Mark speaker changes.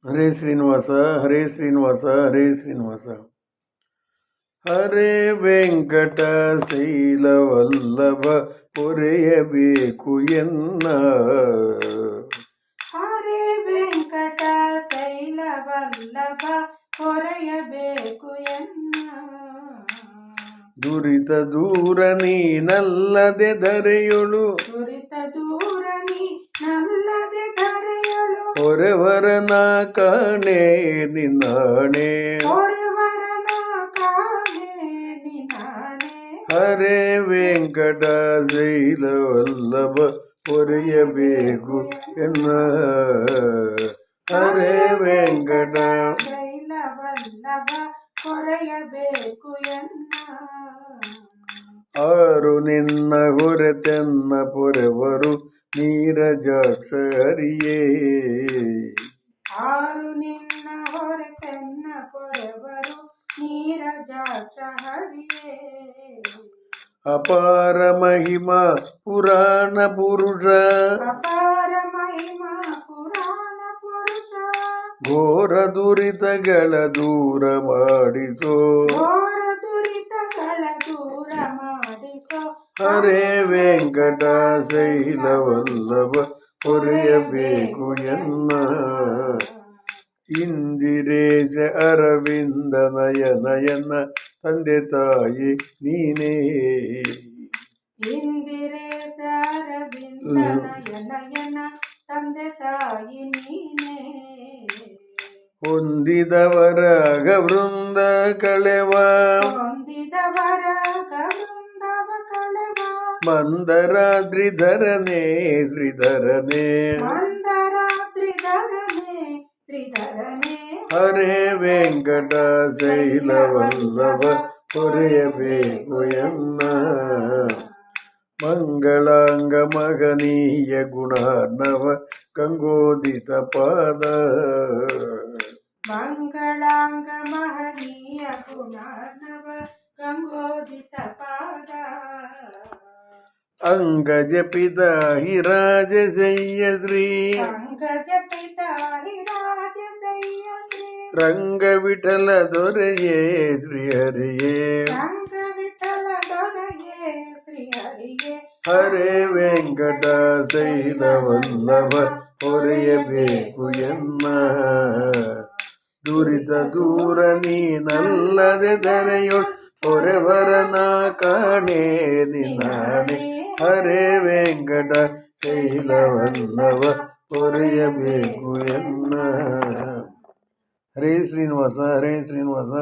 Speaker 1: ಹರೇ ಶ್ರೀನಿವಾಸ ಹರೇ ಶ್ರೀನಿವಾಸ ಹರೇ ಶ್ರೀನಿವಾಸ. ಹರೇ ವೆಂಕಟ ಶೈಲವಲ್ಲಭ ಪೊರೆಯಬೇಕು ಎನ್ನ.
Speaker 2: ಹರೇ ವೆಂಕಟ ಶೈಲವಲ್ಲಭ ಪೊರೆಯಬೇಕು ಎನ್ನ.
Speaker 1: ದುರಿತ ದೂರ ನೀನಲ್ಲದೆ ಧರೆಯೊಳು,
Speaker 2: ದುರಿತ ದೂರ ನೀನಲ್ಲದೆ ಧರೆಯೊಳು,
Speaker 1: ಹೊರೆವರನ ಕಾಣೆ ನಿನ್ನಾಣೆ.
Speaker 2: ಹೊರೆವರನ ಕಾಣೆ ನಿನ್ನಾಣೆ.
Speaker 1: ಹರೇ ವೆಂಕಟ ಶೈಲವಲ್ಲಭ ಪೊರೆಯಬೇಕು ಎನ್ನ. ಹರೇ ವೆಂಕಟ
Speaker 2: ಶೈಲವಲ್ಲಭ ಪೊರೆಯಬೇಕು ಎನ್ನ.
Speaker 1: ಆರು ನಿನ್ನ ಹೊರೆತೆನ್ನ ಪೊರೆವರು ನೀರಜಾಕ್ಷ ಹರಿಯೇ.
Speaker 2: ಆರು ನಿನ್ನ ಹೊರೆತೆನ್ನ ಪೊರೆವರು ನೀರಜಾಕ್ಷ ಹರಿಯೇ.
Speaker 1: ಅಪಾರ ಮಹಿಮಾ ಪುರಾಣ ಪುರುಷ,
Speaker 2: ಅಪಾರ ಮಹಿಮಾ ಪುರಾಣ ಪುರುಷ,
Speaker 1: ಘೋರ ದುರಿತಗಳ ದೂರ ಮಾಡಿಸೋ.
Speaker 2: ಘೋರ ದುರಿತಗಳ ದೂರ ಮಾಡಿಸೋ.
Speaker 1: ಹರೇ ವೆಂಕಟ ಶೈಲವಲ್ಲಭ ಪೊರೆಯಬೇಕು ಎನ್ನ. ಇಂದಿರೇಶ ಅರವಿಂದ ನಯನಯನ ತಂದೆ ತಾಯಿ ನೀನೇ.
Speaker 2: ಇಂದಿರೇಶ ಅರವಿಂದ ನಯನಯನ ತಂದೆ ತಾಯಿ ನೀನೇ.
Speaker 1: ಹೊಂದಿದವರ ವೃಂದ ಕಳೆವ,
Speaker 2: ಹೊಂದಿದವರ ವೃಂದವ ಕಳೆವ,
Speaker 1: ಮಂದರಾದ್ರಿ ಧರನೇ ಶ್ರೀಧರನೇ.
Speaker 2: ಮಂದರಾತ್ರಿ ಧರನೇ ಶ್ರೀಧರನೇ.
Speaker 1: ಹರೇ ವೆಂಕಟ ಶೈಲವಲ್ಲಭ ಪೊರೆಯಬೇಕು ಎನ್ನ. ಮಂಗಳಾಂಗ ಮಗನೀಯ ಗುಣಾರ್ಣವ ಗಂಗೋದಿತ ಪಾದ.
Speaker 2: ಮಂಗಳಾಂಗ ಮಹನೀಯ ಗುಣಾರ್ಣವ ಗಂಗೋದಿತ ಪಾದ.
Speaker 1: ಅಂಗಜ ಪಿತ ಹಿರಾಜಶಯ್ಯ ಶ್ರೀ,
Speaker 2: ಅಂಗಜ ಪಿತ ಹಿರಾಜಶಯ್ಯ ಶ್ರೀ,
Speaker 1: ರಂಗ ವಿಠಲ ದೊರೆಯೇ ಶ್ರೀಹರಿಯೇ.
Speaker 2: ರಂಗ ವಿಠಲ ದೊರೆಯೇ ಶ್ರೀಹರಿಯೇ.
Speaker 1: ಹರೇ ವೆಂಕಟ ಶೈಲವಲ್ಲಭ ಪೊರೆಯಬೇಕು ಎನ್ನ. ದುರಿತ ದೂರ ನೀನಲ್ಲದೆ ಧರೆಯೊಳು, ಹೊರೆವರನ ಕಾಣೆ ನಿನ್ನಾಣೆ. ಹರೇ ವೆಂಕಟ ಶೈಲವಲ್ಲಭ ಪೊರೆಯಬೇಕು ಎನ್ನ. ಹರೇ ಶ್ರೀನಿವಾಸ ಹರೇ ಶ್ರೀನಿವಾಸ.